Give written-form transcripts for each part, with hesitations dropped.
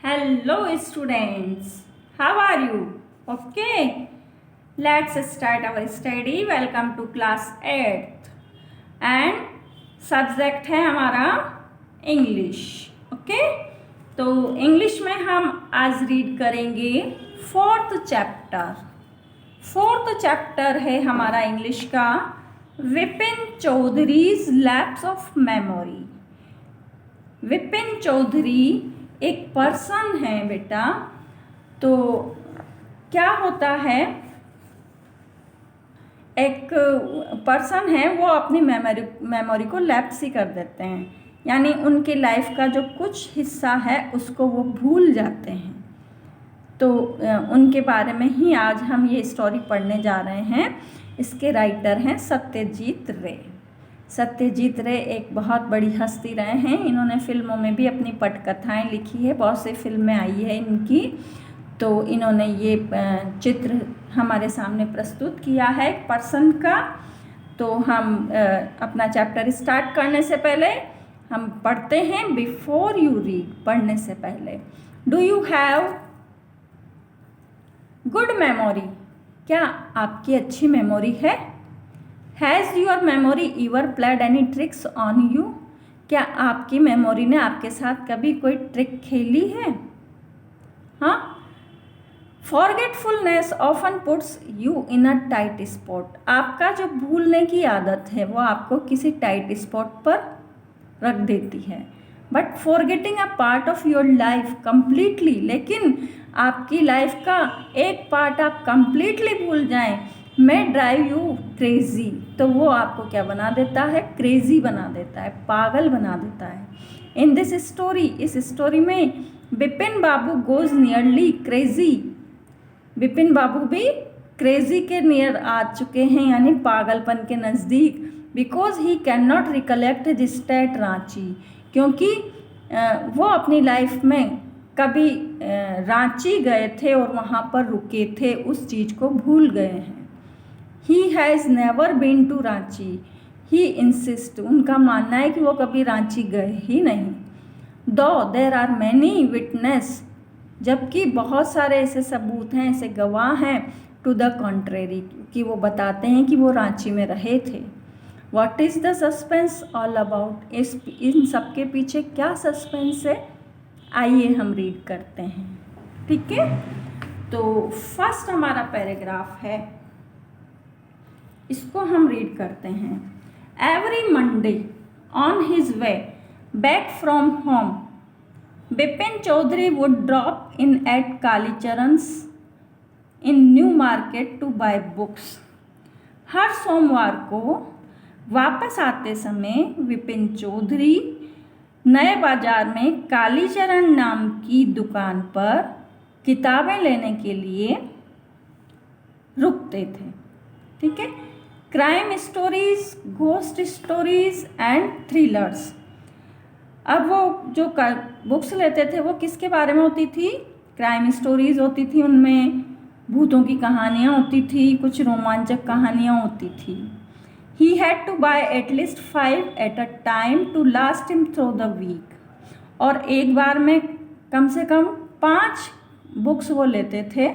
Hello students, how are you? Okay, let's start our study. Welcome to class 8th and subject है हमारा English. Okay, तो English में हम आज read करेंगे फोर्थ चैप्टर है हमारा इंग्लिश का Vipin Chaudhuri's lapse of memory. Vipin Chaudhuri एक पर्सन है बेटा. तो क्या होता है, एक पर्सन है वो अपनी मेमोरी को लैप्स ही कर देते हैं, यानी उनकी लाइफ का जो कुछ हिस्सा है उसको वो भूल जाते हैं. तो उनके बारे में ही आज हम ये स्टोरी पढ़ने जा रहे हैं. इसके राइटर हैं सत्यजीत रे. सत्यजीत रे एक बहुत बड़ी हस्ती रहे हैं. इन्होंने फिल्मों में भी अपनी पटकथाएं लिखी है, बहुत सी फिल्में आई है इनकी. तो इन्होंने ये चित्र हमारे सामने प्रस्तुत किया है एक पर्सन का. तो हम अपना चैप्टर स्टार्ट करने से पहले हम पढ़ते हैं. बिफोर यू रीड, पढ़ने से पहले, do you have good memory? क्या आपकी अच्छी मेमोरी है? Has your memory ever played any tricks on you? क्या आपकी मेमोरी ने आपके साथ कभी कोई ट्रिक खेली है? हाँ. Forgetfulness often puts you in a tight spot. आपका जो भूलने की आदत है वो आपको किसी टाइट स्पॉट पर रख देती है. But forgetting a part of your life completely, लेकिन आपकी लाइफ का एक पार्ट आप कंप्लीटली भूल जाएं, may ड्राइव यू क्रेजी. तो वो आपको क्या बना देता है? क्रेजी बना देता है, पागल बना देता है. इन दिस स्टोरी, इस स्टोरी में बिपिन बाबू गोज नियरली क्रेजी. बिपिन बाबू भी क्रेजी के नियर आ चुके हैं, यानी पागलपन के नज़दीक. Because he can not recollect his state Ranchi, क्योंकि वो अपनी लाइफ में कभी रांची गए थे और वहाँ पर रुके थे, उस चीज़ को भूल गए हैं. He has never been to Ranchi. He insist, उनका मानना है कि वो कभी रांची गए ही नहीं. दो देर आर मैनी विटनेस, जबकि बहुत सारे ऐसे सबूत हैं, ऐसे गवाह हैं, टू द कॉन्ट्रेरी, कि वो बताते हैं कि वो रांची में रहे थे. What is the suspense all about? इन सब के पीछे क्या सस्पेंस है? आइए हम रीड करते हैं. ठीक है, तो फर्स्ट हमारा पैराग्राफ है, इसको हम रीड करते हैं. Every Monday on his way back from home, Bipin Chaudhary would drop in at Kalicharan's in New Market to buy books. हर सोमवार को वापस आते समय विपिन चौधरी नए बाजार में कालीचरण नाम की दुकान पर किताबें लेने के लिए रुकते थे. ठीक है. Crime stories, ghost stories and thrillers. अब वो जो बुक्स लेते थे वो किसके बारे में होती थी? क्राइम स्टोरीज होती थी, उनमें भूतों की कहानियाँ होती थी, कुछ रोमांचक कहानियाँ होती थी. He had to buy at least 5 at a time to last him through the week. और एक बार में कम से कम 5 बुक्स वो लेते थे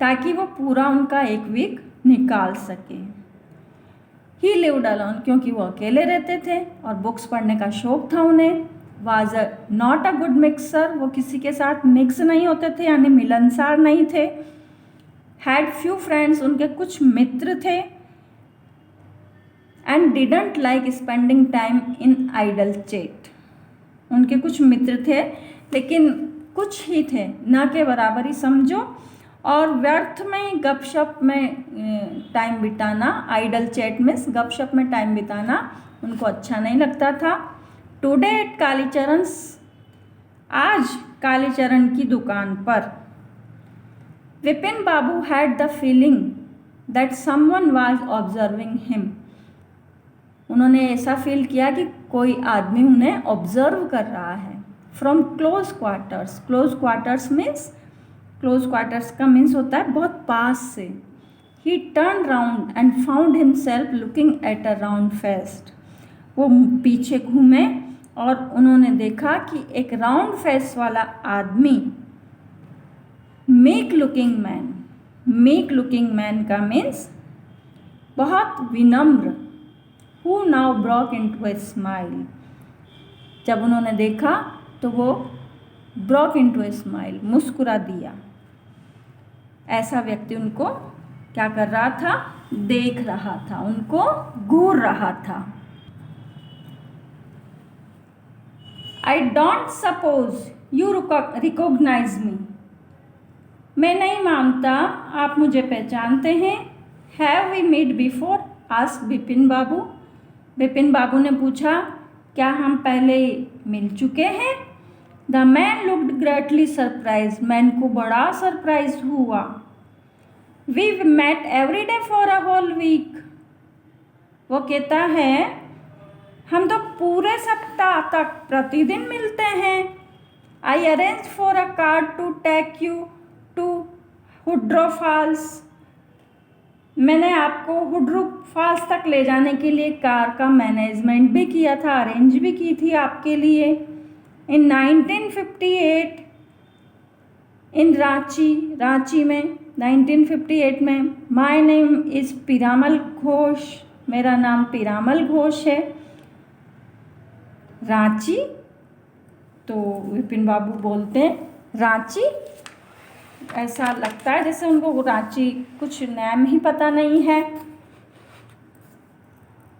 ताकि वो पूरा उनका एक वीक निकाल सके. He lived alone, क्योंकि वो अकेले रहते थे और बुक्स पढ़ने का शौक था उन्हें. Was not a good mixer, वो किसी के साथ मिक्स नहीं होते थे, यानी मिलनसार नहीं थे. Had few friends, उनके कुछ मित्र थे. And didn't like spending time in idle chat. उनके कुछ मित्र थे लेकिन कुछ ही थे, ना के बराबर ही समझो, और व्यर्थ में गपशप में टाइम बिताना, आइडल चैट में गपशप में टाइम बिताना उनको अच्छा नहीं लगता था. टुडे एट कालीचरण's, आज कालीचरण की दुकान पर, Vipin babu had the feeling that someone was observing him. उन्होंने ऐसा फील किया कि कोई आदमी उन्हें ऑब्जर्व कर रहा है. From close quarters, close quarters means, close quarters का मीन्स होता है बहुत पास से. ही turn round and found himself looking at a round fest. वो पीछे घूमे और उन्होंने देखा कि एक राउंड फेस वाला आदमी, मेक लुकिंग मैन का मीन्स बहुत विनम्र, who now broke into a smile. जब उन्होंने देखा तो वो ब्रोक इनटू ए स्माइल, मुस्कुरा दिया। ऐसा व्यक्ति उनको क्या कर रहा था? देख रहा था, उनको घूर रहा था। I don't suppose you recognise me. मैं नहीं मानता आप मुझे पहचानते हैं। Have we meet before? Asked Bipin babu. Bipin babu ने पूछा, क्या हम पहले मिल चुके हैं? The man looked greatly surprise. Man को बड़ा सरप्राइज हुआ। We met every day for a whole week. वो कहता है, हम तो पूरे सप्ताह तक प्रतिदिन मिलते हैं। I arrange for a car to take you to Hundru Falls. मैंने आपको हुड्रो फॉल्स तक ले जाने के लिए कार का मैनेजमेंट भी किया था, अरेंज भी की थी आपके लिए। इन 1958 इन रांची में 1958 में my name is Piramal Ghosh. मेरा नाम पीरामल घोष है। रांची, तो विपिन बाबू बोलते हैं रांची। ऐसा लगता है जैसे उनको रांची कुछ नाम ही पता नहीं है।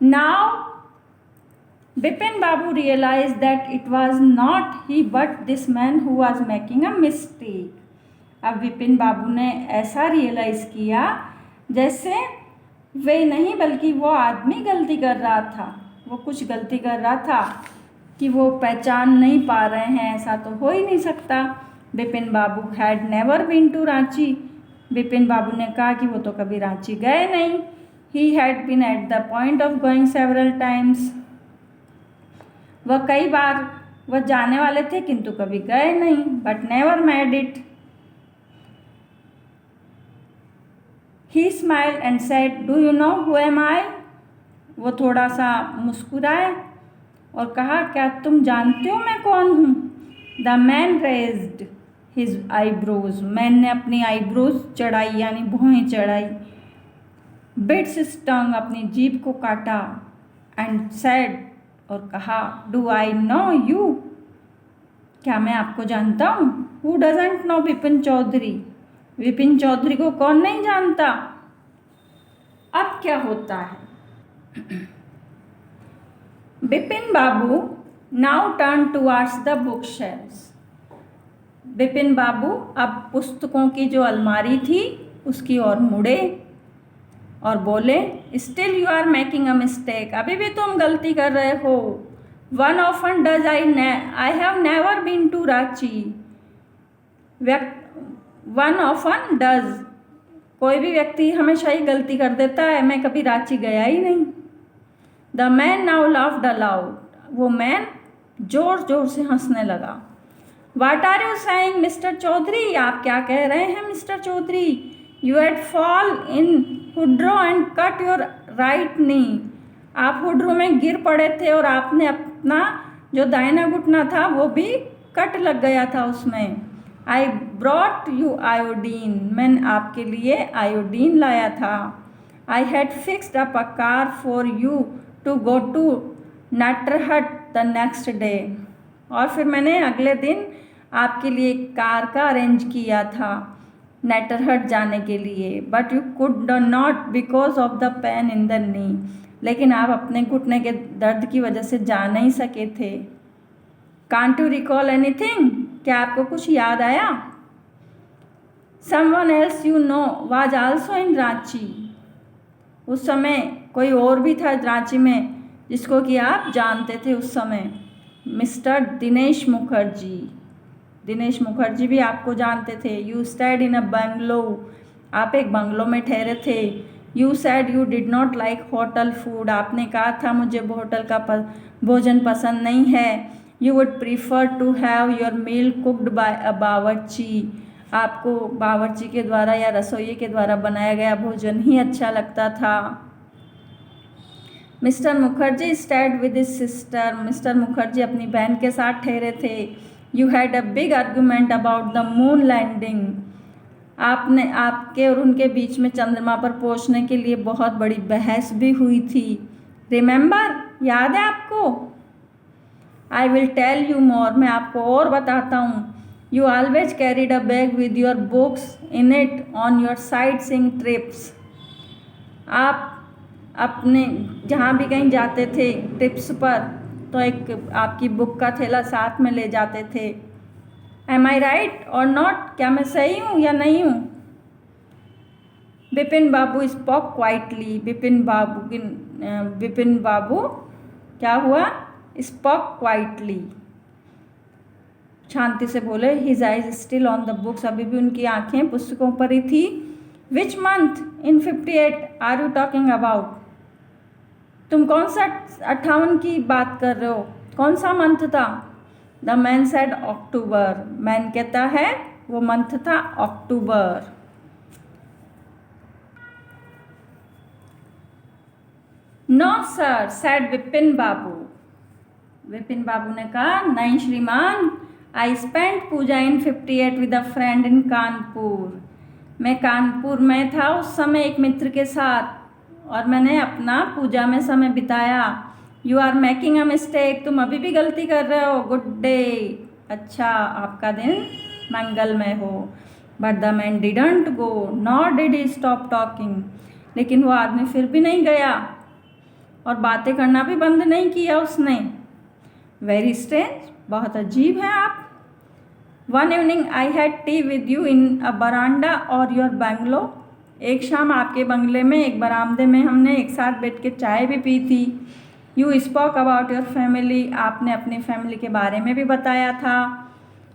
Now Bipin Babu realized that it was not he but this man who was making a mistake. अब विपिन बाबू ने ऐसा रियलाइज़ किया जैसे वे नहीं बल्कि वो आदमी गलती कर रहा था। वो कुछ गलती कर रहा था कि वो पहचान नहीं पा रहे हैं, ऐसा तो हो ही नहीं सकता। Bipin babu had never been to Ranchi. Bipin babu ने कहा कि वो तो कभी रांची गए नहीं। He had been at the point of going several times. वह कई बार वह जाने वाले थे किंतु कभी गए नहीं। But never made it. He smiled and said, do you know who am I? वो थोड़ा सा मुस्कुराए और कहा, क्या तुम जानते हो मैं कौन हूँ? The man raised his eyebrows. Man ने अपनी आईब्रोज चढ़ाई यानी भौहें चढ़ाई। बिट्स स्टंग, अपनी जीभ को काटा। एंड सेड, और कहा, डू आई नो यू? क्या मैं आपको जानता हूँ? Who doesn't know Vipin Chaudhary? Vipin Chaudhary को कौन नहीं जानता? अब क्या होता है? Bipin babu now turn towards the book shelves. Bipin babu अब पुस्तकों की जो अलमारी थी उसकी ओर मुड़े और बोले, still you are making a mistake. अभी भी तुम गलती कर रहे हो। One often does I have never been to Ranchi. One often does, कोई भी व्यक्ति हमेशा ही गलती कर देता है, मैं कभी रांची गया ही नहीं। The man now laughed aloud. वो मैन जोर जोर से हंसने लगा। What are you saying mister Chaudhary? आप क्या कह रहे हैं mister Chaudhary? You had fall in हुड्रो and cut your right knee. आप हुड्रो में गिर पड़े थे और आपने अपना जो दाहिना घुटना था वो भी कट लग गया था उसमें। I brought you iodine. मैंने आपके लिए आयोडीन लाया था। I had fixed up a car for you to go to Netarhat the next day. और फिर मैंने अगले दिन आपके लिए एक कार का अरेंज किया था नेटरहट जाने के लिए। But you could not because of the pain in the knee. लेकिन आप अपने घुटने के दर्द की वजह से जा नहीं सके थे। Can't you recall anything? क्या आपको कुछ याद आया? Someone else you know was also in Ranchi. उस समय कोई और भी था रांची में जिसको कि आप जानते थे उस समय, मिस्टर दिनेश मुखर्जी। दिनेश मुखर्जी भी आपको जानते थे। You stayed in a bungalow. आप एक बंगलो में ठहरे थे। You said you did not like hotel food. आपने कहा था मुझे होटल का भोजन पसंद नहीं है। You would prefer to have your meal cooked by a bawarchi. आपको बावर्ची के द्वारा या रसोई के द्वारा बनाया गया भोजन ही अच्छा लगता था। Mister Mukherjee stayed with his sister, mister Mukherjee अपनी बहन के साथ ठहरे थे। You had a big argument about the moon landing, आपने आपके और उनके बीच में चंद्रमा पर पहुंचने के लिए बहुत बड़ी बहस भी हुई थी। रिमेंबर, याद है आपको? I will tell you more, मैं आपको और बताता हूँ। You always carried a bag with your books in it on your sightseeing trips, आप अपने जहाँ भी कहीं जाते थे ट्रिप्स पर तो एक आपकी बुक का थैला साथ में ले जाते थे। Am I right or not, क्या मैं सही हूँ या नहीं हूँ? बिपिन बाबू स्पोक क्वाइटली, बिपिन बाबू क्या हुआ? स्पोक क्वाइटली, शांति से बोले। His eyes still on the books, अभी भी उनकी आंखें पुस्तकों पर ही थी। Which month in 58 are you talking about, तुम कौन सा 58 की बात कर रहे हो, कौन सा मंथ था? The man said October, man कहता है वो मंथ था October. No sir said Vipin Babu, Vipin Babu ने कहा नहीं श्रीमान, I spent Puja in 58 with a friend in Kanpur, मैं कानपुर में था उस समय एक मित्र के साथ और मैंने अपना पूजा में समय बिताया। You are making a mistake, तुम अभी भी गलती कर रहे हो। गुड डे, अच्छा आपका दिन मंगलमय हो। But the man didn't go nor did he stop talking, लेकिन वो आदमी फिर भी नहीं गया और बातें करना भी बंद नहीं किया उसने। वेरी स्ट्रेंज, बहुत अजीब है आप। One evening I had tea with you in a veranda और योर बंगलो, एक शाम आपके बंगले में एक बरामदे में हमने एक साथ बैठ के चाय भी पी थी। You spoke about your family, आपने अपनी फैमिली के बारे में भी बताया था।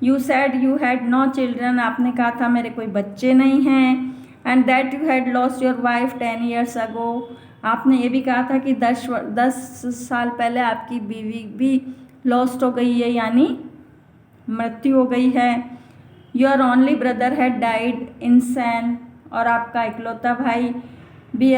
You said you had no children, आपने कहा था मेरे कोई बच्चे नहीं हैं। And that you had lost your wife 10 years ago, आपने ये भी कहा था कि 10 साल पहले आपकी बीवी भी लॉस्ट हो गई है, यानी मृत्यु हो गई है। Your only brother had died in Spain, और आपका इकलौता भाई भी